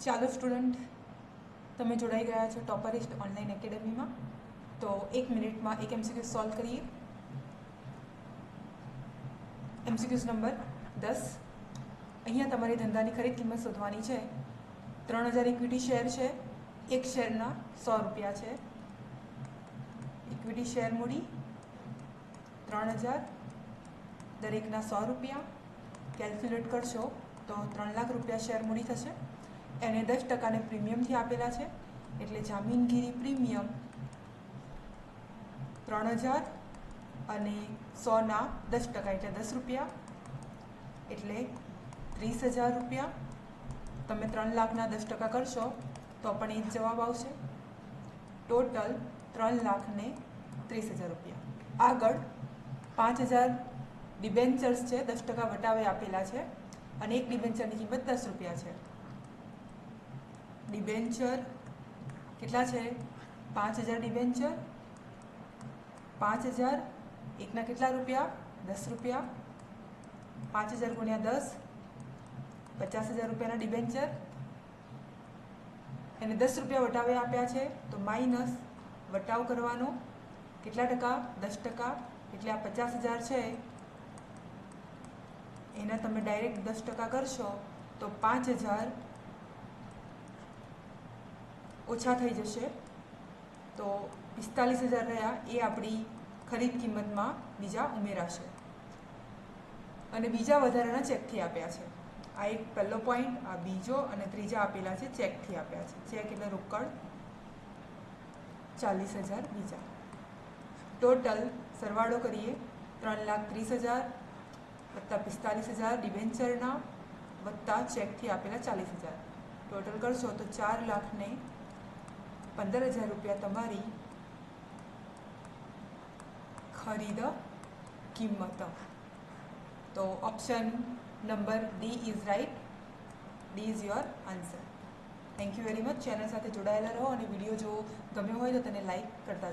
ચાલો સ્ટુડન્ટ, તમે જોડાઈ ગયા છો ટોપરિસ્ટ ઓનલાઈન એકેડમીમાં. તો 1 મિનિટમાં એક MCQ સોલ્વ કરીએ. MCQ number 10. અહીંયા તમારી ધંધાની ખરીદ કિંમત શોધવાની છે. 3000 ઇક્વિટી શેર છે. એક શેરના 100 રૂપિયા છે. ઇક્વિટી શેર મૂડી 3000, દરેકના 100 રૂપિયા. કેલ્ક્યુલેટ કરશો તો 3 લાખ રૂપિયા શેર મૂડી થશે. એને 10% પ્રીમિયમથી આપેલા છે, એટલે જામીનગીરી પ્રીમિયમ 3000 અને 100ના 10% એટલે 10 રૂપિયા, એટલે 30,000 રૂપિયા. તમે 3 લાખના 10% કરશો તો પણ એ જ જવાબ આવશે. ટોટલ 3,30,000 રૂપિયા. આગળ 5,000 ડિબેન્ચર્સ છે, 10% વટાવે આપેલા છે, અને એક ડિબેન્ચરની કિંમત 10 રૂપિયા છે. ડિબેન્ચર કેટલા છે? 5,000 ડિબેન્ચર. 5,000 એકના કેટલા રૂપિયા? 10 રૂપિયા. 5,000 ગુણ્યા 10, 50,000 રૂપિયાના ડિબેન્ચર. એને 10 રૂપિયા વટાવે આપ્યા છે, તો માઇનસ વટાવ કરવાનો. કેટલા ટકા? 10%. એટલે આ 50,000 છે, એના તમે ડાયરેક્ટ 10% કરશો તો 5,000 ઓછા થઈ જશે. તો 45,000 રહ્યા, એ આપણી ખરીદ કિંમતમાં બીજા ઉમેરાશે. અને બીજા વધારાના ચેકથી આપ્યા છે. આ એક પહેલો પોઈન્ટ, આ બીજો, અને ત્રીજા આપેલા છે ચેકથી આપ્યા છે. ચેક એટલે રોકડ. 40,000 બીજા. ટોટલ સરવાળો કરીએ. 3,30,000 વત્તા 45,000 ડિબેન્ચરના વત્તા ચેકથી આપેલા 40,000. ટોટલ કરશો તો 4,15,000 રૂપિયા તમારી ખરીદ કિંમત. તો option number D is right. D is your answer. Thank you very much. Channel સાથે જોડાયેલા રહો, અને વિડીયો જો ગમ્યો હોય તો તેને લાઈક કરતા